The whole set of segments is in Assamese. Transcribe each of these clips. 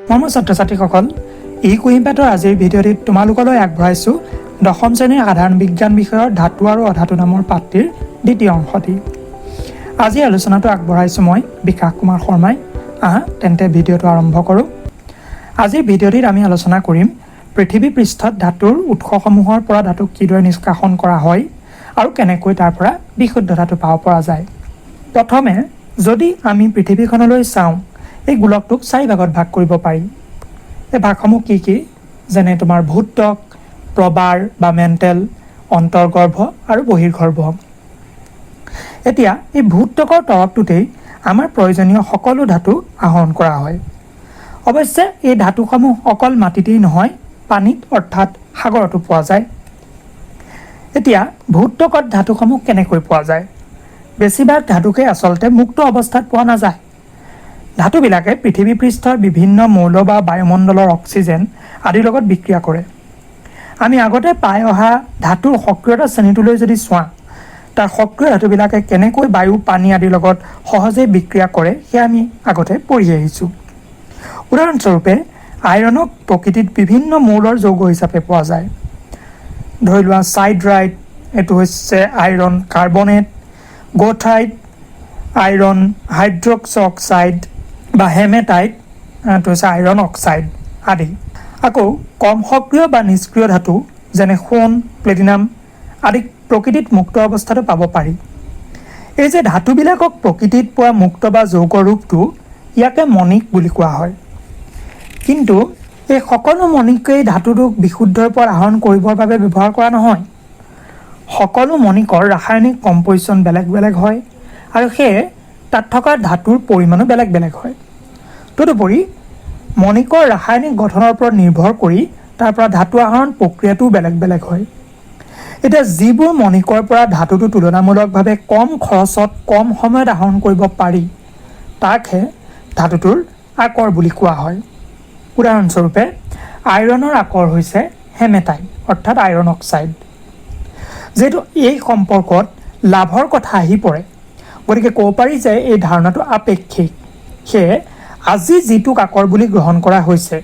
মৰমৰ ছাত্ৰ-ছাত্ৰীসকল, এই কুঁহিপাতৰ আজিৰ ভিডিঅ'টিত তোমালোকলৈ আগবঢ়াইছোঁ 10ম শ্ৰেণীৰ সাধাৰণ বিজ্ঞান বিষয়ৰ ধাতু আৰু অধাতু নামৰ পাঠটিৰ দ্বিতীয় অংশটি। আজি আলোচনাটো আগবঢ়াইছোঁ মই বিকাশ কুমাৰ শৰ্মাই। তেন্তে ভিডিঅ'টো আৰম্ভ কৰোঁ। আজিৰ ভিডিঅ'টিত আমি আলোচনা কৰিম পৃথিৱী পৃষ্ঠত ধাতুৰ উৎসসমূহৰ পৰা ধাতুক কিদৰে নিষ্কাশন কৰা হয় আৰু কেনেকৈ তাৰ পৰা বিশুদ্ধ ধাতু পাব পৰা যায়। প্ৰথমে যদি আমি পৃথিৱীখনলৈ চাওঁ, এই গোলকটোক 4 ভাগত ভাগ কৰিব পাৰি। এই ভাগসমূহ কি কি? যেনে তোমাৰ ভূত্বক, প্ৰবাৰ বা মেণ্টেল, অন্তৰ্গৰ্ভ আৰু বহিৰ্গৰ্ভ। এতিয়া এই ভূত্বকৰ তৰপটোতেই আমাৰ প্ৰয়োজনীয় সকলো ধাতু আহৰণ কৰা হয়। অৱশ্যে এই ধাতুসমূহ অকল মাটিতেই নহয়, পানীত অৰ্থাৎ সাগৰতো পোৱা যায়। এতিয়া ভূত্বকত ধাতুসমূহ কেনেকৈ পোৱা যায়? বেছিভাগ ধাতুকে আচলতে মুক্ত অৱস্থাত পোৱা নাযায়। ধাতুবিলাকে পৃথিৱী পৃষ্ঠৰ বিভিন্ন মৌল বা বায়ুমণ্ডলৰ অক্সিজেন আদিৰ লগত বিক্ৰিয়া কৰে। আমি আগতে পাই অহা ধাতুৰ সক্ৰিয়তা শ্ৰেণীটোলৈ যদি চোৱা, তাৰ সক্ৰিয় ধাতুবিলাকে কেনেকৈ বায়ু, পানী আদিৰ লগত সহজে বিক্ৰিয়া কৰে সেয়া আমি আগতে পঢ়ি আহিছোঁ। উদাহৰণস্বৰূপে আইৰণক প্ৰকৃতিত বিভিন্ন মৌলৰ যৌগ হিচাপে পোৱা যায়। ধৰি লোৱা চাইড্ৰাইট, এইটো হৈছে আইৰণ কাৰ্বনেট, গোথাইট, আইৰণ হাইড্ৰক্স অক্সাইড বা হেমেটাইট, এইটো হৈছে আইৰণ অক্সাইড আদি। আকৌ কম সক্ৰিয় বা নিষ্ক্ৰিয় ধাতু যেনে সোণ, প্লেটিনাম আদিক প্ৰকৃতিত মুক্ত অৱস্থাতো পাব পাৰি। এই যে ধাতুবিলাকক প্ৰকৃতিত পোৱা মুক্ত বা যৌগ ৰূপটো, ইয়াকে মণিক বুলি কোৱা হয়। কিন্তু এই সকলো মণিকেই ধাতুটোক বিশুদ্ধৰ পৰা আহৰণ কৰিবৰ বাবে ব্যৱহাৰ কৰা নহয়। সকলো মণিকৰ ৰাসায়নিক কম্পজিশ্যন বেলেগ বেলেগ হয় আৰু সেয়ে তাত থকা ধাতুৰ পৰিমাণো বেলেগ বেলেগ হয়। তদুপৰি মণিকৰ ৰাসায়নিক গঠনৰ ওপৰত নিৰ্ভৰ কৰি তাৰ পৰা ধাতু আহৰণ প্ৰক্ৰিয়াটোও বেলেগ বেলেগ হয়। এতিয়া যিবোৰ মণিকৰ পৰা ধাতুটো তুলনামূলকভাৱে কম খৰচত কম সময়ত আহৰণ কৰিব পাৰি, তাকহে ধাতুটোৰ আকৰ বুলি কোৱা হয়। উদাহৰণস্বৰূপে আইৰণৰ আকৰ হৈছে হেমেটাইট অৰ্থাৎ আইৰণ অক্সাইড। যিহেতু এই সম্পৰ্কত লাভৰ কথা আহি পৰে, গতিকে ক'ব পাৰি যে এই ধাৰণাটো আপেক্ষিক। সেয়ে আজি যিটোক আকৰ বুলি গ্ৰহণ কৰা হৈছে,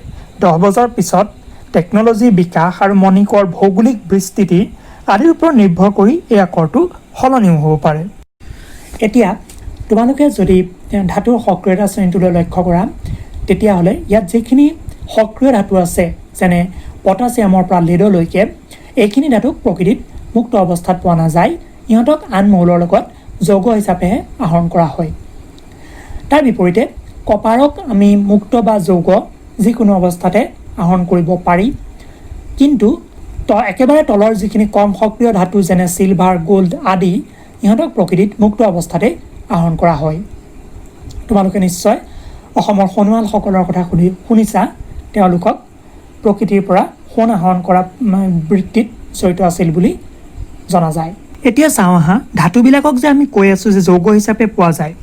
10 বছৰ পিছত টেকন'লজিৰ বিকাশ আৰু মণিকৰ ভৌগোলিক বিস্তৃতি আদিৰ ওপৰত নিৰ্ভৰ কৰি এই আকৰটো সলনিও হ'ব পাৰে। এতিয়া তোমালোকে যদি ধাতুৰ সক্ৰিয়তা শ্ৰেণীটোলৈ লক্ষ্য কৰা, তেতিয়াহ'লে ইয়াত যিখিনি সক্ৰিয় ধাতু আছে, যেনে পটাছিয়ামৰ পৰা লেডলৈকে, এইখিনি ধাতুক প্ৰকৃতিত মুক্ত অৱস্থাত পোৱা নাযায়। ইহঁতক আন মৌলৰ লগত যৌগ হিচাপেহে আহৰণ কৰা হয়। তাৰ বিপৰীতে কপাৰক আমি মুক্ত বা যৌগ যিকোনো অৱস্থাতে আহৰণ কৰিব পাৰি। কিন্তু একেবাৰে তলৰ যিখিনি কম সক্ৰিয় ধাতু যেনে চিলভাৰ, গোল্ড আদি, ইহঁতক প্ৰকৃতিত মুক্ত অৱস্থাতে আহৰণ কৰা হয়। তোমালোকে নিশ্চয় অসমৰ সোণোৱালসকলৰ কথা শুনিছা। তেওঁলোকক প্ৰকৃতিৰ পৰা সোণ আহৰণ কৰা বৃত্তিত জড়িত আছিল বুলি জনা যায়। এতিয়া চাওঁ আহা, ধাতুবিলাকক যে আমি কৈ আছোঁ যে যৌগ হিচাপে পোৱা যায়,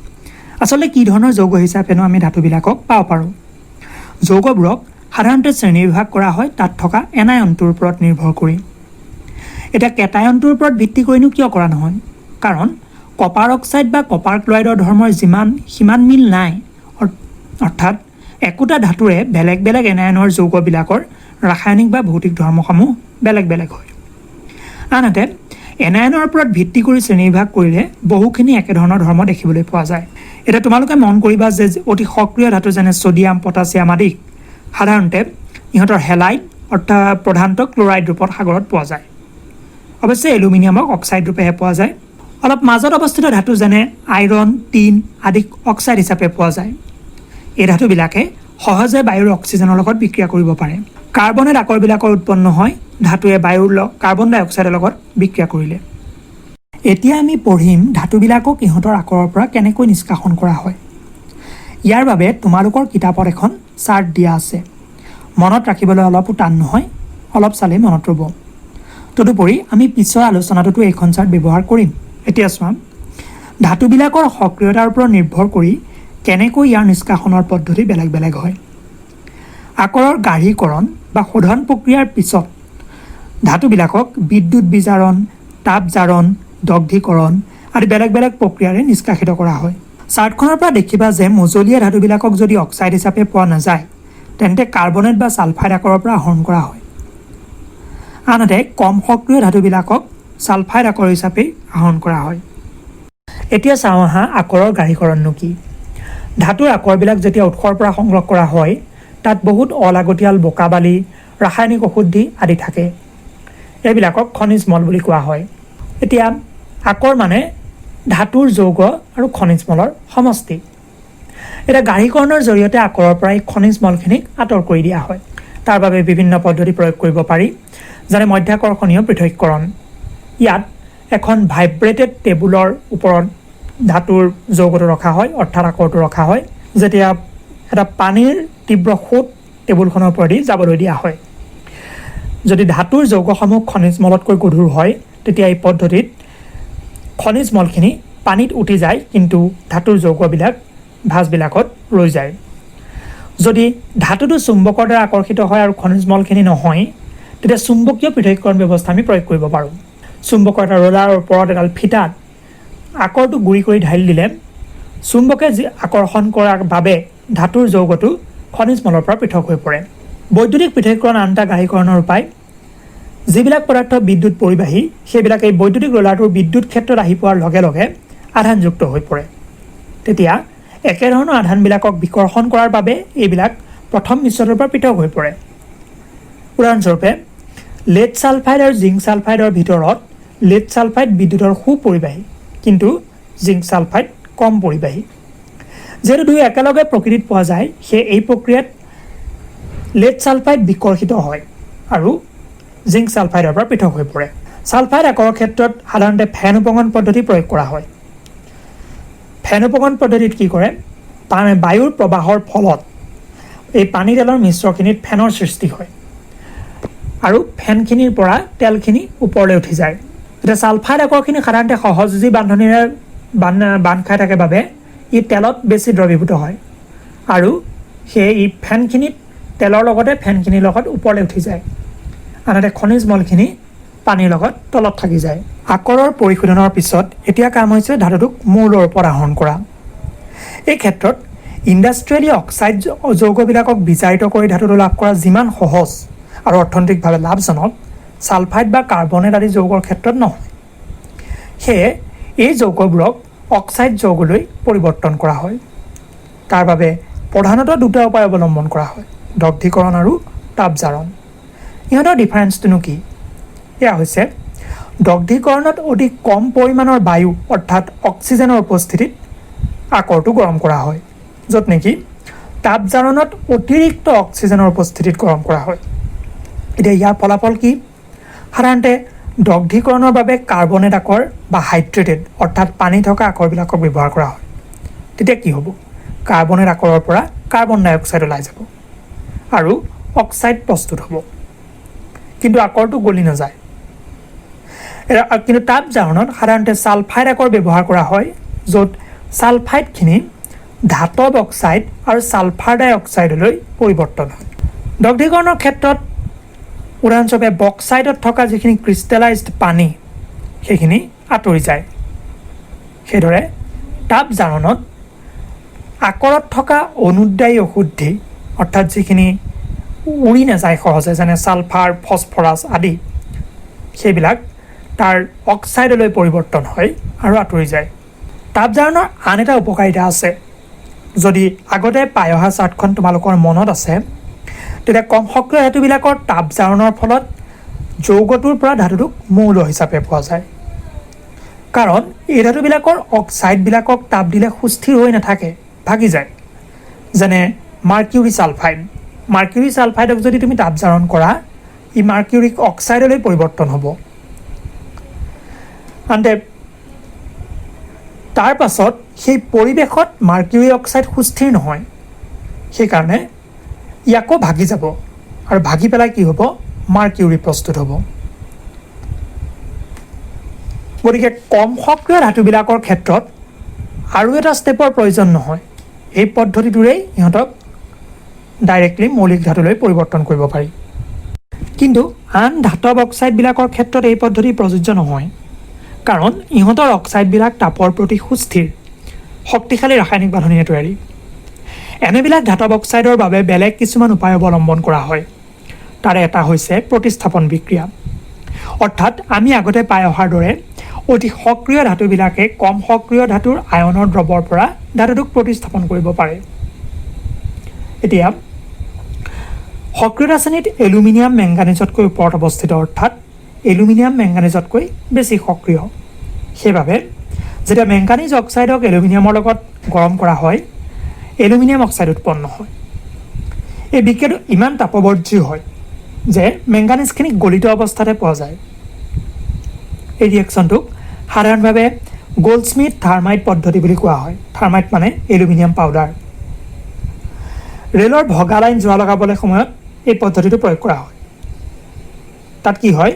আচলতে কি ধৰণৰ যৌগ হিচাপেনো আমি ধাতুবিলাকক পাব পাৰোঁ? যৌগবোৰক সাধাৰণতে শ্ৰেণীবিভাগ কৰা হয় তাত থকা এনায়নটোৰ ওপৰত নিৰ্ভৰ কৰি। এতিয়া কেটায়নটোৰ ওপৰত ভিত্তি কৰিনো কিয় কৰা নহয়? কাৰণ কপাৰ অক্সাইড বা কপাৰ ক্লৰাইডৰ ধৰ্মৰ সিমান মিল নাই। অৰ্থাৎ একোটা ধাতুৰে বেলেগ বেলেগ এনায়নৰ যৌগবিলাকৰ ৰাসায়নিক বা ভৌতিক ধৰ্মসমূহ বেলেগ বেলেগ হয়। আনহাতে এনায়নৰ ওপৰত ভিত্তি কৰি শ্ৰেণীবিভাগ কৰিলে বহুখিনি একেধৰণৰ ধৰ্ম দেখিবলৈ পোৱা যায়। এতিয়া তোমালোকে মন কৰিবা যে অতি সক্ৰিয় ধাতু যেনে ছ'ডিয়াম, পটাছিয়াম আদি সাধাৰণতে ইহঁতৰ হেলাইড অৰ্থাৎ প্ৰধানতঃ ক্লৰাইড ৰূপত সাগৰত পোৱা যায়। অৱশ্যে এলুমিনিয়ামক অক্সাইড ৰূপেহে পোৱা যায়। অলপ মাজত অৱস্থিত ধাতু যেনে আইৰণ, টিন আদিক অক্সাইড হিচাপে পোৱা যায়। এই ধাতুবিলাকে সহজে বায়ুৰ অক্সিজেনৰ লগত বিক্ৰিয়া কৰিব পাৰে। কাৰ্বনেট আকৰবিলাকৰ উৎপন্ন হয় ধাতুৱে বায়ুৰ কাৰ্বন ডাই অক্সাইডৰ লগত বিক্ৰিয়া কৰিলে। এতিয়া আমি পঢ়িম ধাতুবিলাকক ইহঁতৰ আকৰৰ পৰা কেনেকৈ নিষ্কাশন কৰা হয়। ইয়াৰ বাবে তোমালোকৰ কিতাপত এখন চাৰ্ট দিয়া আছে। মনত ৰাখিবলৈ অলপো টান নহয়, অলপ চালেই মনত ৰ'ব। তদুপৰি আমি পিছৰ আলোচনাটোতো এইখন চাৰ্ট ব্যৱহাৰ কৰিম। এতিয়া চোৱা, ধাতুবিলাকৰ সক্ৰিয়তাৰ ওপৰত নিৰ্ভৰ কৰি কেনেকৈ ইয়াৰ নিষ্কাশনৰ পদ্ধতি বেলেগ বেলেগ হয়। আকৰৰ গাঢ়ীকৰণ বা শোধন প্ৰক্ৰিয়াৰ পিছত ধাতুবিলাকক বিদ্যুৎ বিজাৰণ, তাপ জাৰণ, দগ্ধীকৰণ আদি বেলেগ বেলেগ প্ৰক্ৰিয়াৰে নিষ্কাশিত কৰা হয়। চাৰ্টখনৰ পৰা দেখিবা যে মজলীয়া ধাতুবিলাকক যদি অক্সাইড হিচাপে পোৱা নাযায়, তেন্তে কাৰ্বনেট বা ছালফাইড আকৰৰ পৰা আহৰণ কৰা হয়। আনহাতে কম সক্ৰিয় ধাতুবিলাকক ছালফাইড আকৰ হিচাপে আহৰণ কৰা হয়। এতিয়া চাওঁ আহা আকৰৰ গাঢ়ীকৰণনো কি। ধাতুৰ আকৰবিলাক যেতিয়া উৎসৰ পৰা সংগ্ৰহ কৰা হয় তাত বহুত অলাগতিয়াল বোকা বালি, ৰাসায়নিক অশুদ্ধি আদি থাকে। এইবিলাকক খনিজ মল বুলি কোৱা হয়। এতিয়া আকৰ মানে ধাতুৰ যৌগ আৰু খনিজ মলৰ সমষ্টি। এতিয়া গাঢ়ীকৰণৰ জৰিয়তে আকৰৰ পৰা এই খনিজ মলখিনিক আঁতৰ কৰি দিয়া হয়। তাৰ বাবে বিভিন্ন পদ্ধতি প্ৰয়োগ কৰিব পাৰি, যেনে মধ্যাকৰ্ষণীয় পৃথকীকৰণ। ইয়াত এখন ভাইব্ৰেটেড টেবুলৰ ওপৰত ধাতুৰ যৌগটো ৰখা হয়, অৰ্থাৎ আকৰটো ৰখা হয়। যেতিয়া এটা পানীৰ তীব্ৰ সোঁত টেবুলখনৰ ওপৰেদি যাবলৈ দিয়া হয়। যদি ধাতুৰ যৌগসমূহ খনিজ মলতকৈ গধুৰ হয় তেতিয়া এই পদ্ধতিত খনিজ মলখিনি পানীত উটি যায়, কিন্তু ধাতুৰ যৌগবিলাক ভাঁজবিলাকত ৰৈ যায়। যদি ধাতুটো চুম্বকৰ দ্বাৰা আকৰ্ষিত হয় আৰু খনিজ মলখিনি নহয়, তেতিয়া চুম্বকীয় পৃথকীকৰণ ব্যৱস্থা আমি প্ৰয়োগ কৰিব পাৰোঁ। চুম্বকৰ এটা ৰোলাৰৰ ওপৰত এডাল ফিটাত আকৰটো গুৰি কৰি ঢালি দিলে চুম্বকে যি আকৰ্ষণ কৰাৰ বাবে ধাতুৰ যৌগটো খনিজ মলৰ পৰা পৃথক হৈ পৰে। বৈদ্যুতিক পৃথকীকৰণ আন এটা গাঢ়ীকৰণৰ উপায়। যিবিলাক পদাৰ্থ বিদ্যুৎ পৰিবাহী সেইবিলাক এই বৈদ্যুতিক ৰোলাৰটোৰ বিদ্যুৎ ক্ষেত্ৰত আহি পোৱাৰ লগে লগে আধানযুক্ত হৈ পৰে। তেতিয়া একেধৰণৰ আধানবিলাকক বিকৰ্ষণ কৰাৰ বাবে এইবিলাক প্ৰথম মিশ্ৰণটোৰ পৰা পৃথক হৈ পৰে। উদাহৰণস্বৰূপে লেড ছালফাইড আৰু জিংক ছালফাইডৰ ভিতৰত লেড ছালফাইড বিদ্যুতৰ সুপৰিবাহী, কিন্তু জিংক ছালফাইড কম পৰিবাহী। যিহেতু দুয়ো একেলগে প্ৰকৃতিত পোৱা যায়, সেয়ে এই প্ৰক্ৰিয়াত লেড ছালফাইড বিকৰ্ষিত হয় আৰু জিংক ছালফাইডৰ পৰা পৃথক হৈ পৰে। ছালফাইড আকৰৰ ক্ষেত্ৰত সাধাৰণতে ফেন উপগণ পদ্ধতি প্ৰয়োগ কৰা হয়। ফেন উপগণ পদ্ধতিত কি কৰে, বায়ুৰ প্ৰবাহৰ ফলত এই পানী তেলৰ মিশ্ৰখিনিত ফেনৰ সৃষ্টি হয় আৰু ফেনখিনিৰ পৰা তেলখিনি ওপৰলৈ উঠি যায়। এতিয়া ছালফাইড আকৰখিনি সাধাৰণতে সহযোজী বান্ধনিৰে বান্ধ খাই থাকে বাবে ই তেলত বেছি দ্ৰৱীভূত হয় আৰু সেয়ে ই ফেনখিনিত তেলৰ লগতে ফেনখিনিৰ লগত ওপৰলৈ উঠি যায়। আনহাতে খনিজ মলখিনি পানীৰ লগত তলত থাকি যায়। আকৰৰ পৰিশোধনৰ পিছত এতিয়া কাম হৈছে ধাতুটোক মৌলৰ ওপৰত আহৰণ কৰা। এই ক্ষেত্ৰত ইণ্ডাষ্ট্ৰিয়েলি অক্সাইড যৌগবিলাকক বিজাৰিত কৰি ধাতুটো লাভ কৰা যিমান সহজ আৰু অৰ্থনৈতিকভাৱে লাভজনক, ছালফাইড বা কাৰ্বনেট আদি যৌগৰ ক্ষেত্ৰত নহয়। সেয়ে এই যৌগবোৰক অক্সাইড যৌগলৈ পৰিৱৰ্তন কৰা হয়। তাৰ বাবে প্ৰধানতঃ দুটা উপায় অৱলম্বন কৰা হয়, দগ্ধীকৰণ আৰু তাপজাৰণ। ইহঁতৰ ডিফাৰেঞ্চটোনো কি? এয়া হৈছে দগ্ধীকৰণত অতি কম পৰিমাণৰ বায়ু অৰ্থাৎ অক্সিজেনৰ উপস্থিতিত আকৰটো গৰম কৰা হয়, য'ত নেকি তাপজাৰণত অতিৰিক্ত অক্সিজেনৰ উপস্থিতিত গৰম কৰা হয়। এতিয়া ইয়াৰ ফলাফল কি? সাধাৰণতে দগ্ধীকৰণৰ বাবে কাৰ্বনেট আকৰ বা হাইড্ৰেটেড অৰ্থাৎ পানী থকা আকৰবিলাকক ব্যৱহাৰ কৰা হয়। তেতিয়া কি হ'ব? কাৰ্বনেট আকৰৰ পৰা কাৰ্বন ডাই অক্সাইড ওলাই যাব আৰু অক্সাইড প্ৰস্তুত হ'ব, কিন্তু আকৰটো গলি নাযায়। কিন্তু তাপজাৰণত সাধাৰণতে ছালফাইড আকৰ ব্যৱহাৰ কৰা হয়, য'ত ছালফাইডখিনি ধাতৱ অক্সাইড আৰু ছালফাৰ ডাই অক্সাইডলৈ পৰিৱৰ্তন হয়। দগ্ধীকৰণৰ ক্ষেত্ৰত উদাহৰণস্বৰূপে বক্সাইডত থকা যিখিনি ক্ৰিষ্টেলাইজড পানী সেইখিনি আঁতৰি যায়। সেইদৰে তাপজাৰণত আকৰত থকা অনুদ্বায়ী অশুদ্ধি অৰ্থাৎ যিখিনি উৰি নাযায় সহজে, যেনে ছালফাৰ, ফছফৰাছ আদি, সেইবিলাক তাৰ অক্সাইডলৈ পৰিৱৰ্তন হয় আৰু আঁতৰি যায়। তাপজাৰণৰ আন এটা উপকাৰিতা আছে। যদি আগতে পাই অহা চাৰ্টখন তোমালোকৰ মনত আছে, তেতিয়া কম সক্ৰিয় ধাতুবিলাকৰ তাপজাৰণৰ ফলত যৌগটোৰ পৰা ধাতুটোক মৌল হিচাপে পোৱা যায়। কাৰণ এই ধাতুবিলাকৰ অক্সাইডবিলাকক তাপ দিলে সুস্থিৰ হৈ নাথাকে, ভাগি যায়। যেনে মাৰ্কিউৰি ছালফাইড। মাৰ্কিউৰি ছালফাইডক যদি তুমি তাপজাৰণ কৰা, ই মাৰ্কিউৰিক অক্সাইডলৈ পৰিৱৰ্তন হ'ব। আনহাতে তাৰ পাছত সেই পৰিৱেশত মাৰ্কিউৰি অক্সাইড সুস্থিৰ নহয়, সেইকাৰণে ই আকৌ ভাগি যাব আৰু ভাগি পেলাই কি হ'ব? মাৰ্কিউৰি প্ৰস্তুত হ'ব। গতিকে কম সক্ৰিয় ধাতুবিলাকৰ ক্ষেত্ৰত আৰু এটা ষ্টেপৰ প্ৰয়োজন নহয়। এই পদ্ধতিটোৰেই ইহঁতক ডাইৰেক্টলি মৌলিক ধাতুলৈ পৰিৱৰ্তন কৰিব পাৰি। কিন্তু আন ধাতৱ অক্সাইডবিলাকৰ ক্ষেত্ৰত এই পদ্ধতি প্ৰযোজ্য নহয়, কাৰণ ইহঁতৰ অক্সাইডবিলাক তাপৰ প্ৰতি সুস্থিৰ, শক্তিশালী ৰাসায়নিক বান্ধনিৰে তৈয়াৰী। এনেবিলাক ধাতৱ অক্সাইডৰ বাবে বেলেগ কিছুমান উপায় অৱলম্বন কৰা হয়। তাৰে এটা হৈছে প্ৰতিস্থাপন বিক্ৰিয়া। অৰ্থাৎ আমি আগতে পাই অহাৰ দৰে অতি সক্ৰিয় ধাতুবিলাকে কম সক্ৰিয় ধাতুৰ আয়নৰ দ্ৰৱৰ পৰা ধাতুটোক প্ৰতিস্থাপন কৰিব পাৰে। এতিয়া সক্ৰিয়তা শ্ৰেণীত এলুমিনিয়াম মেংগানিজতকৈ ওপৰত অৱস্থিত, অৰ্থাৎ এলুমিনিয়াম মেংগানিজতকৈ বেছি সক্ৰিয়। সেইবাবে যেতিয়া মেংগানিজ অক্সাইডক এলুমিনিয়ামৰ লগত গৰম কৰা হয়, এলুমিনিয়াম অক্সাইড উৎপন্ন হয়। এই বিক্ৰিয়াটো ইমান তাপবৰ্জী হয় যে মেংগানিজখিনি গলিত অৱস্থাতে পোৱা যায়। এই ৰিয়েকশ্যনটোক সাধাৰণভাৱে গল্ডস্মিথ থাৰ্মাইট পদ্ধতি বুলি কোৱা হয়। থাৰ্মাইট মানে এলুমিনিয়াম পাউডাৰ। ৰেলৰ ভগা লাইন যোৰা লগাবলৈ সময়ত এই পদ্ধতিটো প্ৰয়োগ কৰা হয়। তাত কি হয়,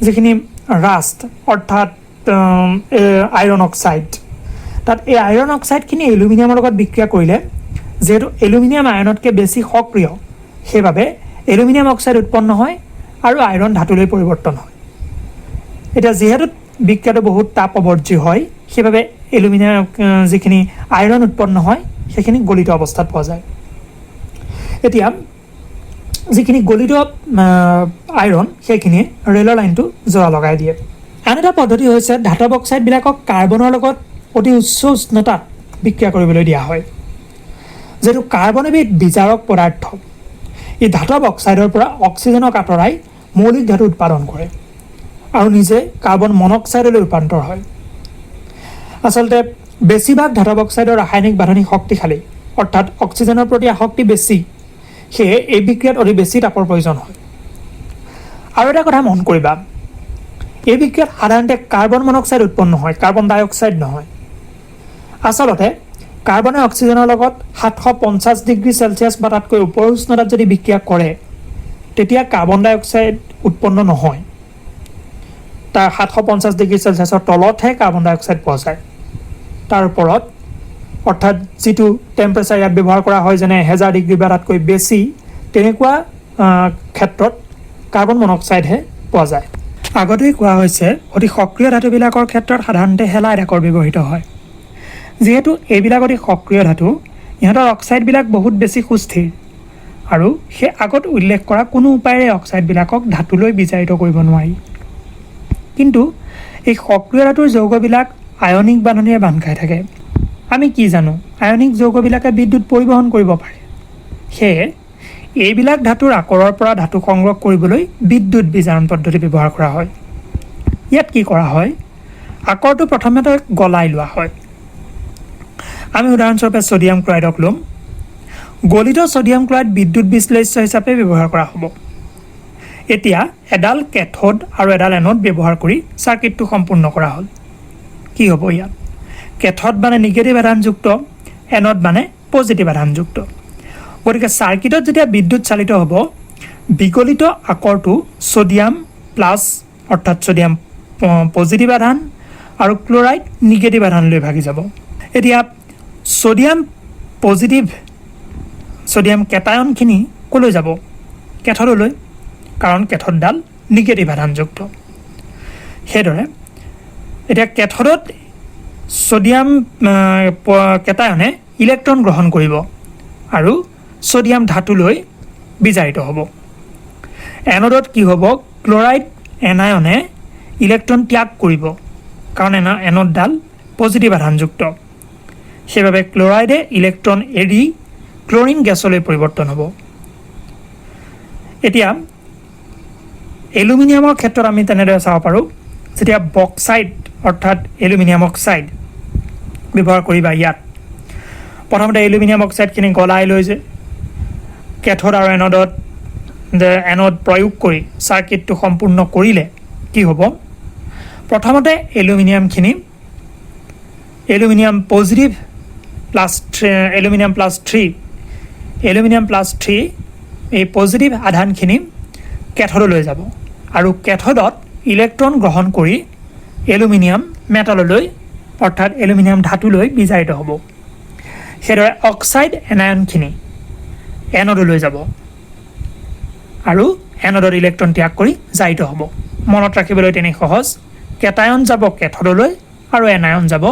যিখিনি ৰাষ্ট অৰ্থাৎ আইৰণ অক্সাইড, তাত এই আইৰণ অক্সাইডখিনি এলুমিনিয়ামৰ লগত বিক্ৰিয়া কৰিলে যিহেতু এলুমিনিয়াম আয়নতকৈ বেছি সক্ৰিয়, সেইবাবে এলুমিনিয়াম অক্সাইড উৎপন্ন হয় আৰু আইৰণ ধাতুলৈ পৰিৱৰ্তন হয়। এতিয়া যিহেতু বিক্ৰিয়াটো বহুত তাপবৰ্জী হয়, সেইবাবে এলুমিনিয়াম যিখিনি আইৰণ উৎপন্ন হয় সেইখিনি গলিত অৱস্থাত পোৱা যায়। এতিয়া যিখিনি গলিত আইৰণ সেইখিনিয়ে ৰেলৰ লাইনটো জোৰা লগাই দিয়ে। আন এটা পদ্ধতি হৈছে ধাতৱ অক্সাইডবিলাকক কাৰ্বনৰ লগত অতি উচ্চ উষ্ণতাত বিক্ৰিয়া কৰিবলৈ দিয়া হয়। যিহেতু কাৰ্বন এবিধ বিজাৰক পদাৰ্থ, ই ধাতৱ অক্সাইডৰ পৰা অক্সিজেনক আঁতৰাই মৌলিক ধাতু উৎপাদন কৰে আৰু নিজে কাৰ্বন মনক্সাইডলৈ ৰূপান্তৰ হয়। আচলতে বেছিভাগ ধাতৱ অক্সাইডৰ ৰাসায়নিক বান্ধনি শক্তিশালী, অৰ্থাৎ অক্সিজেনৰ প্ৰতি আসক্তি বেছি, সেয়ে এই বিক্ৰিয়াত অতি বেছি তাপৰ প্ৰয়োজন হয়। আৰু এটা কথা মন কৰিবা, এই বিক্ৰিয়াত সাধাৰণতে কাৰ্বন মনক্সাইড উৎপন্ন হয়, কাৰ্বন ডাই অক্সাইড নহয়। আচলতে কাৰ্বনে অক্সিজেনৰ লগত 750 ডিগ্ৰী চেলচিয়াছ বা তাতকৈ ওপৰৰ উষ্ণতাত যদি বিক্ৰিয়া কৰে, তেতিয়া কাৰ্বন ডাই অক্সাইড উৎপন্ন নহয়। তাৰ 750 ডিগ্ৰী চেলচিয়াছৰ তলতহে কাৰ্বন ডাই অক্সাইড পোৱা যায়। তাৰ ওপৰত অৰ্থাৎ যিটো টেম্পাৰেচাৰ ইয়াত ব্যৱহাৰ কৰা হয়, যেনে 1000 ডিগ্ৰী বা তাতকৈ বেছি, তেনেকুৱা ক্ষেত্ৰত কাৰ্বন মনক্সাইডহে পোৱা যায়। আগতেই কোৱা হৈছে অতি সক্ৰিয় ধাতুবিলাকৰ ক্ষেত্ৰত সাধাৰণতে হেলাইড আকৰ ব্যৱহৃত হয়। যিহেতু এইবিলাক অতি সক্ৰিয় ধাতু, ইহঁতৰ অক্সাইডবিলাক বহুত বেছি সুস্থিৰ আৰু সেই আগত উল্লেখ কৰা কোনো উপায়েৰে অক্সাইডবিলাকক ধাতুলৈ বিচাৰিত কৰিব নোৱাৰি। কিন্তু এই সক্ৰিয় ধাতুৰ যৌগবিলাক আয়নিক বান্ধনিৰে বান্ধ খাই থাকে। আমি কি জানো, আয়নিক যৌগবিলাকে বিদ্যুৎ পৰিবহণ কৰিব পাৰে। সেয়ে এইবিলাক ধাতুৰ আকৰৰ পৰা ধাতু সংগ্ৰহ কৰিবলৈ বিদ্যুৎ বিজাৰণ পদ্ধতি ব্যৱহাৰ কৰা হয়। ইয়াত কি কৰা হয়, আকৰটো প্ৰথমতে গলাই লোৱা হয়। আমি উদাহৰণস্বৰূপে ছ'ডিয়াম ক্লৰাইডক ল'ম। গলিত ছ'ডিয়াম ক্লৰাইড বিদ্যুৎ বিশ্লেষ্য হিচাপে ব্যৱহাৰ কৰা হ'ব। এতিয়া এডাল কেথোড আৰু এডাল এনোড ব্যৱহাৰ কৰি চাৰ্কিটটো সম্পূৰ্ণ কৰা হ'ল। কি হ'ব ইয়াত, কেথোড মানে নিগেটিভ আধানযুক্ত, এনোড মানে পজিটিভ আধানযুক্ত। গতিকে চাৰ্কিটত যেতিয়া বিদ্যুৎ চালিত হ'ব, বিগলিত আকৰটো ছ'ডিয়াম প্লাছ অৰ্থাৎ ছ'ডিয়াম পজিটিভ আধান আৰু ক্লৰাইড নিগেটিভ আধানলৈ ভাগি যাব। এতিয়া ছ'ডিয়াম কেটায়নখিনি ক'লৈ যাব, কেথোডলৈ, কাৰণ কেথোডডাল নিগেটিভ আধানযুক্ত। সেইদৰে এতিয়া কেথোডত ছ'ডিয়াম কেটায়নে ইলেক্ট্ৰন গ্ৰহণ কৰিব আৰু ছ'ডিয়াম ধাতুলৈ বিজাৰিত হ'ব। এনোডত কি হ'ব, ক্লৰাইড এনায়নে ইলেক্ট্ৰন ত্যাগ কৰিব, কাৰণ এনোডডাল পজিটিভ আধানযুক্ত। সেইবাবে ক্লৰাইডে ইলেক্ট্ৰন এৰি ক্লৰিন গেছলৈ পৰিৱৰ্তন হ'ব। এতিয়া এলুমিনিয়ামৰ ক্ষেত্ৰত আমি তেনেদৰে চাব পাৰোঁ, যেতিয়া বক্সাইড অৰ্থাৎ এলুমিনিয়াম অক্সাইড ব্যৱহাৰ কৰিবা, ইয়াত প্ৰথমতে এলুমিনিয়াম অক্সাইডখিনি গলাই লৈ যে কেথোড আৰু এনোড প্ৰয়োগ কৰি চাৰ্কিটটো সম্পূৰ্ণ কৰিলে কি হ'ব, প্ৰথমতে এলুমিনিয়াম প্লাছ 3 এই পজিটিভ আধানখিনি কেথোডলৈ যাব আৰু কেথোডত ইলেক্ট্ৰন গ্ৰহণ কৰি এলুমিনিয়াম মেটাললৈ অৰ্থাৎ এলুমিনিয়াম ধাতুলৈ বিজাৰিত হ'ব। সেইদৰে অক্সাইড এনায়নখিনি এনোডলৈ যাব আৰু এনোডত ইলেক্ট্ৰন ত্যাগ কৰি জাৰিত হ'ব। মনত ৰাখিবলৈ তেনেই সহজ, কেটায়ন যাব কেথোডলৈ আৰু এনায়ন যাব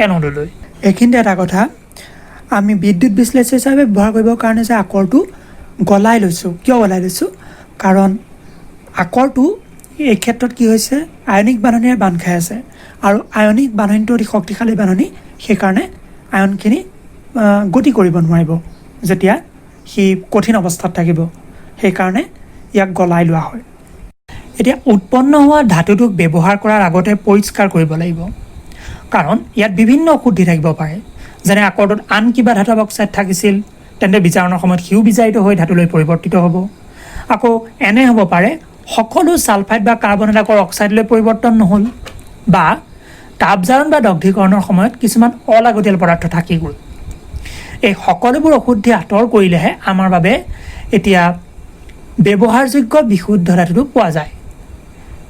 এনোডলৈ। এইখিনিতে এটা কথা, আমি বিদ্যুৎ বিশ্লেষক হিচাপে ব্যৱহাৰ কৰিবৰ কাৰণে যে আকৰটো গলাই লৈছোঁ, কিয় গলাই লৈছোঁ? কাৰণ আকৰটো এই ক্ষেত্ৰত কি হৈছে, আয়নিক বান্ধনীৰে বান্ধ খাই আছে, আৰু আয়নিক বান্ধনীটো অতি শক্তিশালী বান্ধনী, সেইকাৰণে আয়নখিনি গতি কৰিব নোৱাৰিব যেতিয়া সি কঠিন অৱস্থাত থাকিব, সেইকাৰণে ইয়াক গলাই লোৱা হয়। এতিয়া উৎপন্ন হোৱা ধাতুটোক ব্যৱহাৰ কৰাৰ আগতে পৰিষ্কাৰ কৰিব লাগিব, কাৰণ ইয়াত বিভিন্ন অশুদ্ধি থাকিব পাৰে। যেনে আকৰটোত আন কিবা ধাতৱ অক্সাইড থাকিছিল, তেন্তে বিজাৰণৰ সময়ত সিও বিজাৰিত হৈ ধাতুলৈ পৰিৱৰ্তিত হ'ব। আকৌ এনে হ'ব পাৰে সকলো ছালফাইড বা কাৰ্বনেট আকৰ অক্সাইডলৈ পৰিৱৰ্তন নহ'ল, বা তাপজাৰণ বা দগ্ধীকৰণৰ সময়ত কিছুমান অলাগতিয়াল পদাৰ্থ থাকি গ'ল। এই সকলোবোৰ অশুদ্ধি আঁতৰ কৰিলেহে আমাৰ বাবে এতিয়া ব্যৱহাৰযোগ্য বিশুদ্ধ ধাতুটো পোৱা যায়।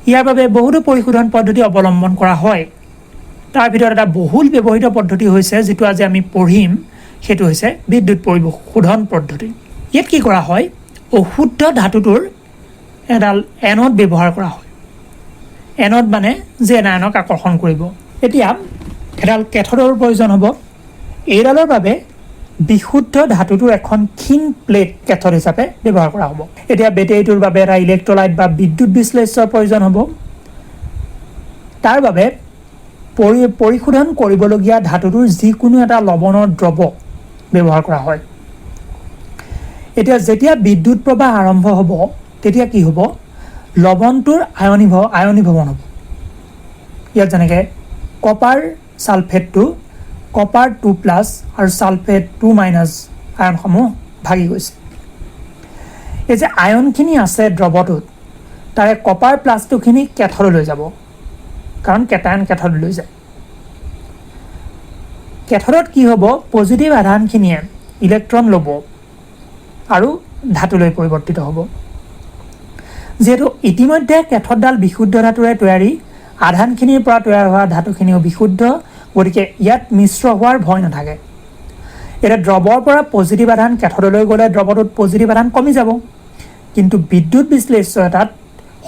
ইয়াৰ বাবে বহুতো পৰিশোধন পদ্ধতি অৱলম্বন কৰা হয়। তাৰ ভিতৰত এটা বহুল ব্যৱহৃত পদ্ধতি হৈছে, যিটো আজি আমি পঢ়িম, সেইটো হৈছে বিদ্যুৎ পৰিশোধন পদ্ধতি। ইয়াত কি কৰা হয়, অশুদ্ধ ধাতুটোৰ এডাল এনড ব্যৱহাৰ কৰা হয়। এনড মানে যে আয়নক আকৰ্ষণ কৰিব। এতিয়া এডাল কেথডৰ প্ৰয়োজন হ'ব। এইডালৰ বাবে বিশুদ্ধ ধাতুটোৰ এখন ক্ষীণ প্লেট কেথড হিচাপে ব্যৱহাৰ কৰা হ'ব। এতিয়া বেটেৰীটোৰ বাবে এটা ইলেক্ট্ৰলাইট বা বিদ্যুৎ বিশ্লেষ্যৰ প্ৰয়োজন হ'ব। তাৰ বাবে পৰিশোধন কৰিবলগীয়া ধাতুটোৰ যিকোনো এটা লৱণৰ দ্ৰৱ ব্যৱহাৰ কৰা হয়। এতিয়া যেতিয়া বিদ্যুৎ প্ৰবাহ আৰম্ভ হ'ব, তেতিয়া কি হ'ব, লৱণটোৰ আয়নীভৱন হ'ব। ইয়াত যেনেকৈ কপাৰ ছালফেটটো কপাৰ 2+ আৰু ছালফেট 2- আয়নসমূহ ভাগি গৈছে। এই যে আয়নখিনি আছে দ্ৰৱটোত, তাৰে কপাৰ প্লাছটোখিনি কেথডলৈ যাব, কাৰণ কেটায়ন কেথডলৈ যায়। কেথডত কি হ'ব, পজিটিভ আধানখিনিয়ে ইলেক্ট্ৰন ল'ব আৰু ধাতুলৈ পৰিৱৰ্তিত হ'ব। যিহেতু ইতিমধ্যে কেথডডাল বিশুদ্ধ ধাতুৰে তৈয়াৰী, আধানখিনিৰ পৰা তৈয়াৰ হোৱা ধাতুখিনিও বিশুদ্ধ, গতিকে ইয়াত মিশ্ৰ হোৱাৰ ভয় নাথাকে। এতিয়া দ্ৰৱৰ পৰা পজিটিভ আধান কেথডলৈ গ'লে দ্ৰৱটোত পজিটিভ আধান কমি যাব, কিন্তু বিদ্যুৎ বিশ্লেষ্য এটাত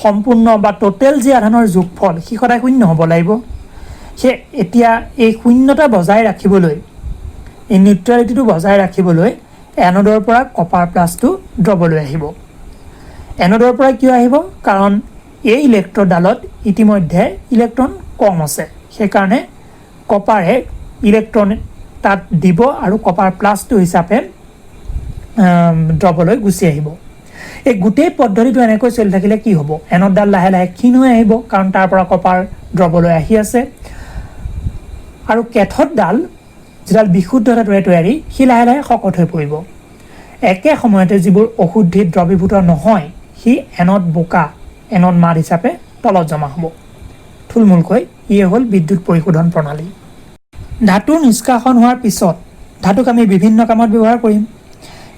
সম্পূৰ্ণ বা টোটেল যি আধানৰ যোগফল সি সদায় শূন্য হ'ব লাগিব। সেয়ে এতিয়া এই শূন্যতা বজাই ৰাখিবলৈ, এই নিউট্ৰেলিটিটো বজাই ৰাখিবলৈ এনডৰ পৰা কপাৰ প্লাছটো দ্ৰৱলৈ আহিব। এনডৰ পৰা কিয় আহিব, কাৰণ এই ইলেক্ট্ৰডালত ইতিমধ্যে ইলেক্ট্ৰন কম আছে, সেইকাৰণে কপাৰে ইলেক্ট্ৰন তাত দিব আৰু কপাৰ প্লাছটো হিচাপে দ্ৰৱলৈ গুচি আহিব। এই গোটেই পদ্ধতিটো এনেকৈ চলি থাকিলে কি হ'ব, এনডডাল লাহে লাহে ক্ষীণ হৈ আহিব, কাৰণ তাৰ পৰা কপাৰ দ্ৰৱলৈ আহি আছে, আৰু কেথডডাল যিডাল বিশুদ্ধ ধাতুৰে তৈয়াৰী, সি লাহে লাহে শকত হৈ পৰিব। একে সময়তে যিবোৰ অশুদ্ধিত দ্ৰৱীভূত নহয়, সি এনড বোকা, এনড মাড হিচাপে তলত জমা হ'ব। থুলমূলকৈ ইয়ে হ'ল বিদ্যুৎ পৰিশোধন প্ৰণালী। ধাতুৰ নিষ্কাশন হোৱাৰ পিছত ধাতুক আমি বিভিন্ন কামত ব্যৱহাৰ কৰিম।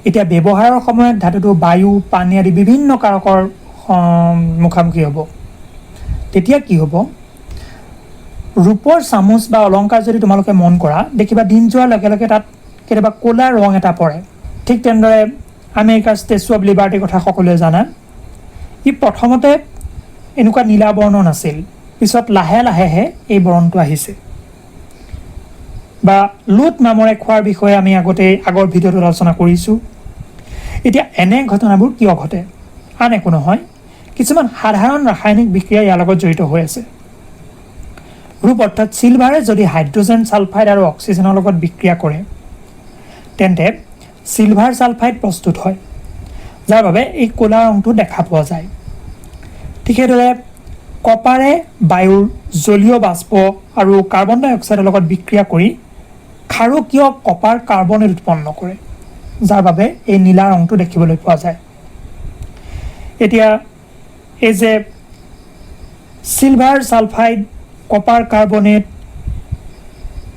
এতিয়া ব্যৱহাৰৰ সময়ত ধাতুটো বায়ু, পানী আদি বিভিন্ন কাৰকৰ মুখামুখি হ'ব। তেতিয়া কি হ'ব, ৰূপৰ চামুচ বা অলংকাৰ যদি তোমালোকে মন কৰা, দেখিবা দিন যোৱাৰ লগে লগে তাত কেতিয়াবা ক'লা ৰং এটা পৰে। ঠিক তেনেদৰে আমেৰিকাৰ ষ্টেচু অৱ লিবাৰ্টিৰ কথা সকলোৱে জানা। ই প্ৰথমতে এনেকুৱা নীলা বৰ্ণ নাছিল, পিছত লাহে লাহেহে এই বৰণটো আহিছে। বা লুট নামৰ এক খোৱাৰ বিষয়ে আমি আগৰ ভিডিঅ'টোত আলোচনা কৰিছোঁ। এতিয়া এনে ঘটনাবোৰ কিয় ঘটে, আন একো নহয়, কিছুমান সাধাৰণ ৰাসায়নিক বিক্ৰিয়া ইয়াৰ লগত জড়িত হৈ আছে। ৰূপ অৰ্থাৎ চিলভাৰে যদি হাইড্ৰজেন ছালফাইড আৰু অক্সিজেনৰ লগত বিক্ৰিয়া কৰে, তেন্তে চিলভাৰ ছালফাইড প্ৰস্তুত হয়, যাৰ বাবে এই ক'লা ৰংটো দেখা পোৱা যায়। ঠিক সেইদৰে কপাৰে বায়ুৰ জলীয় বাষ্প আৰু কাৰ্বন ডাই অক্সাইডৰ লগত বিক্ৰিয়া কৰি ক্ষাৰকীয় কপাৰ কাৰ্বনেট উৎপন্ন কৰে, যাৰ বাবে এই নীলা ৰংটো দেখিবলৈ পোৱা যায়। এতিয়া এই যে চিলভাৰ ছালফাইড, কপাৰ কাৰ্বনেট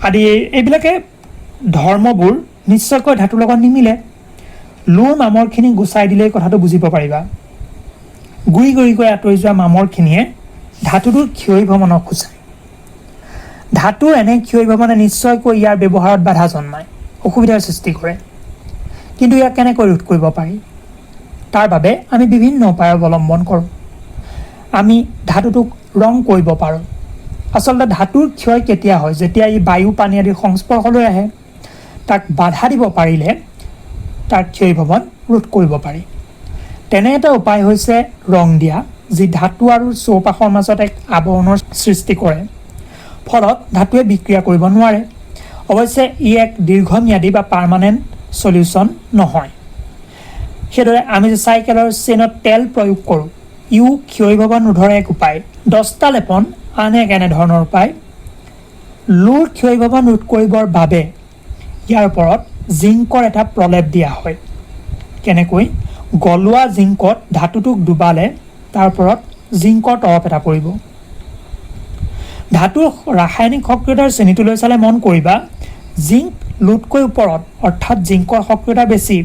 আদি এইবিলাকে ধৰ্মবোৰ নিশ্চয়কৈ ধাতুৰ লগত নিমিলে। লোৰ মামৰখিনি গুচাই দিলেই কথাটো বুজিব পাৰিবা। গুৰি গুৰিকৈ আঁতৰি যোৱা মামৰখিনিয়ে ধাতুটোৰ ক্ষয়ীভৱনক সূচায়। ধাতুৰ এনে ক্ষয়ীভৱনে নিশ্চয়কৈ ইয়াৰ ব্যৱহাৰত বাধা জন্মায়, অসুবিধাৰ সৃষ্টি কৰে। কিন্তু ইয়াক কেনেকৈ ৰোধ কৰিব পাৰি, তাৰ বাবে আমি বিভিন্ন উপায় অৱলম্বন কৰোঁ। আমি ধাতুটোক ৰং কৰিব পাৰোঁ। আচলতে ধাতুৰ ক্ষয় কেতিয়া হয়, যেতিয়া ই বায়ু, পানী আদিৰ সংস্পৰ্শলৈ আহে, তাক বাধা দিব পাৰিলে তাৰ ক্ষয়ভৱন ৰোধ কৰিব পাৰি। তেনে এটা উপায় হৈছে ৰং দিয়া, যি ধাতু আৰু চৌপাশৰ মাজত এক আৱৰণৰ সৃষ্টি কৰে, ফলত ধাতুৱে বিক্ৰিয়া কৰিব নোৱাৰে। অৱশ্যে ই এক দীৰ্ঘম্যাদী বা পাৰ্মানেণ্ট সলিউশ্যন নহয়। সেইদৰে আমি যে চাইকেলৰ চেইনত তেল প্ৰয়োগ কৰোঁ, ইও ক্ষয়ভৱন ৰোধৰ এক উপায়। দস্তা লেপন আন এক এনেধৰণৰ উপায়। লোৰ ক্ষয়ভৱন ৰোধ কৰিবৰ বাবে ইয়াৰ ওপৰত জিংকৰ এটা প্ৰলেপ দিয়া হয়। কেনেকৈ? গলোৱা জিংকত ধাতুটোক ডুবালে তাৰ ওপৰত জিংকৰ তৰপ এটা পৰিব। ধাতুৰ ৰাসায়নিক সক্ৰিয়তাৰ শ্ৰেণীটোলৈ চালে মন কৰিবা, জিংক লোতকৈ ওপৰত, অৰ্থাৎ জিংকৰ সক্ৰিয়তা বেছি।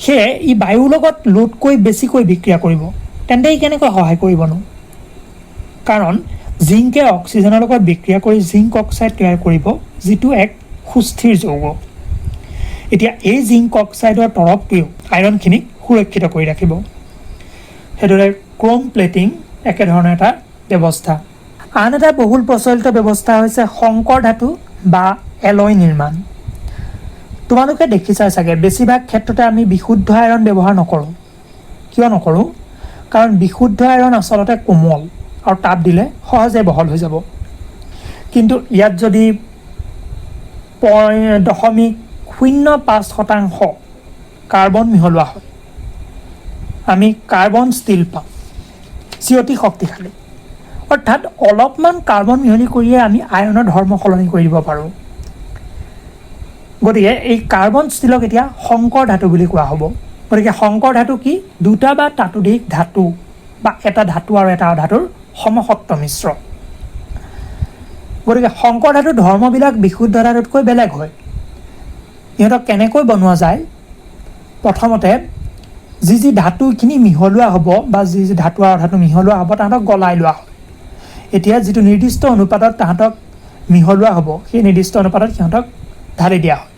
সেয়ে ই বায়ুৰ লগত লোতকৈ বেছিকৈ বিক্ৰিয়া কৰিব। তেন্তে ই কেনেকৈ সহায় কৰিবনো? কাৰণ জিংকে অক্সিজেনৰ লগত বিক্ৰিয়া কৰি জিংক অক্সাইড তৈয়াৰ কৰিব, যিটো এক সুস্থিৰ যৌগ। এতিয়া এই জিংক অক্সাইডৰ তৰপটোৱেও আইৰণখিনিক সুৰক্ষিত কৰি ৰাখিব। সেইদৰে ক্ৰম প্লেটিং একেধৰণৰ এটা ব্যৱস্থা। আন এটা বহুল প্ৰচলিত ব্যৱস্থা হৈছে সংকৰ ধাতু বা এলয় নিৰ্মাণ। তোমালোকে দেখিছা চাগে, বেছিভাগ ক্ষেত্ৰতে আমি বিশুদ্ধ আইৰণ ব্যৱহাৰ নকৰোঁ। কিয় নকৰোঁ? কাৰণ বিশুদ্ধ আইৰণ আচলতে কোমল আৰু তাপ দিলে সহজে বহল হৈ যাব। কিন্তু ইয়াত যদি 0.05% কাৰ্বন মিহলোৱা হয়, আমি কাৰ্বন ষ্টীল পাওঁ, যি অতি শক্তিশালী। অৰ্থাৎ অলপমান কাৰ্বন মিহলি কৰিয়ে আমি আইৰণৰ ধৰ্ম সলনি কৰি দিব পাৰোঁ। গতিকে এই কাৰ্বন ষ্টীলক এতিয়া সংকৰ ধাতু বুলি কোৱা হ'ব। গতিকে সংকৰ ধাতু কি? দুটা বা তাতোধিক ধাতু বা এটা ধাতু আৰু এটা অধাতুৰ সমসত্ব মিশ্ৰ। গতিকে সংকৰ ধাতুৰ ধৰ্মবিলাক বিশুদ্ধ ধাতুতকৈ বেলেগ হয়। ইহঁতক কেনেকৈ বনোৱা যায়? প্ৰথমতে যি ধাতুখিনি মিহলোৱা হ'ব বা যি ধাতু আৰু অধাতু মিহলোৱা হ'ব, তাহাঁতক গলাই লোৱা হয়। এতিয়া যিটো নিৰ্দিষ্ট অনুপাতত তাহাঁতক মিহলোৱা হ'ব, সেই নিৰ্দিষ্ট অনুপাতত সিহঁতক ঢালি দিয়া হয়,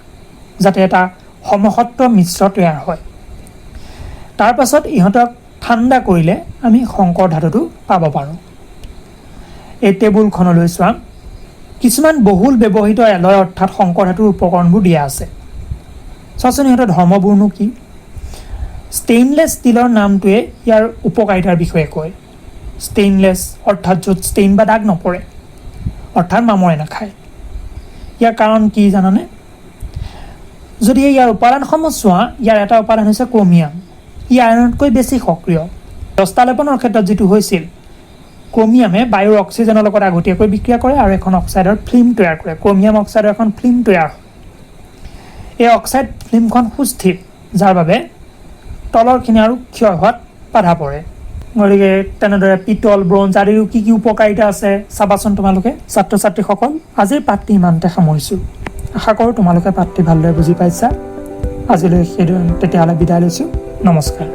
যাতে এটা সমসত্ব মিশ্ৰ তৈয়াৰ হয়। তাৰ পাছত ইহঁতক ঠাণ্ডা কৰিলে আমি সংকৰ ধাতুটো পাব পাৰোঁ। এই টেবুলখনলৈ চোৱা, কিছুমান বহুল ব্যৱহৃত এলয় অৰ্থাৎ সংকৰ ধাতুৰ উপকৰণবোৰ দিয়া আছে। চোৱাচোন ইহঁতৰ ধৰ্মবোৰনো কি? ষ্টেইনলেছ ষ্টীলৰ নামটোৱে ইয়াৰ উপকাৰিতাৰ বিষয়ে কয়। ষ্টেইনলেছ অৰ্থাৎ য'ত ষ্টেইন বা দাগ নপৰে, অৰ্থাৎ মামৰে নাখায়। ইয়াৰ কাৰণ কি জানানে? যদি ইয়াৰ উপাদানসমূহ চোৱা, ইয়াৰ এটা উপাদান হৈছে ক্ৰমিয়াম। ই আইৰণতকৈ বেছি সক্ৰিয়। দস্তা লেপনৰ ক্ষেত্ৰত যিটো হৈছিল, ক্ৰমিয়ামে বায়ুৰ অক্সিজেনৰ লগত আগতীয়াকৈ বিক্ৰিয়া কৰে আৰু এখন অক্সাইডৰ ফিল্ম তৈয়াৰ কৰে। ক্ৰমিয়াম অক্সাইডৰ এখন ফিল্ম তৈয়াৰ হয়। এই অক্সাইড ফিল্মখন সুস্থিৰ, যাৰ বাবে তলৰখিনি আৰু ক্ষয় হোৱাত বাধা পৰে। গতিকে তেনেদৰে পিতল, ব্ৰঞ্জ আদিৰো কি কি উপকাৰিতা আছে চাবাচোন তোমালোকে। ছাত্ৰ ছাত্ৰীসকল, আজিৰ পাঠটি ইমানতে সামৰিছোঁ। আশা কৰোঁ তোমালোকে পাঠটি ভালদৰে বুজি পাইছা। আজিলৈ তেতিয়াহ'লে বিদায় লৈছোঁ। নমস্কাৰ।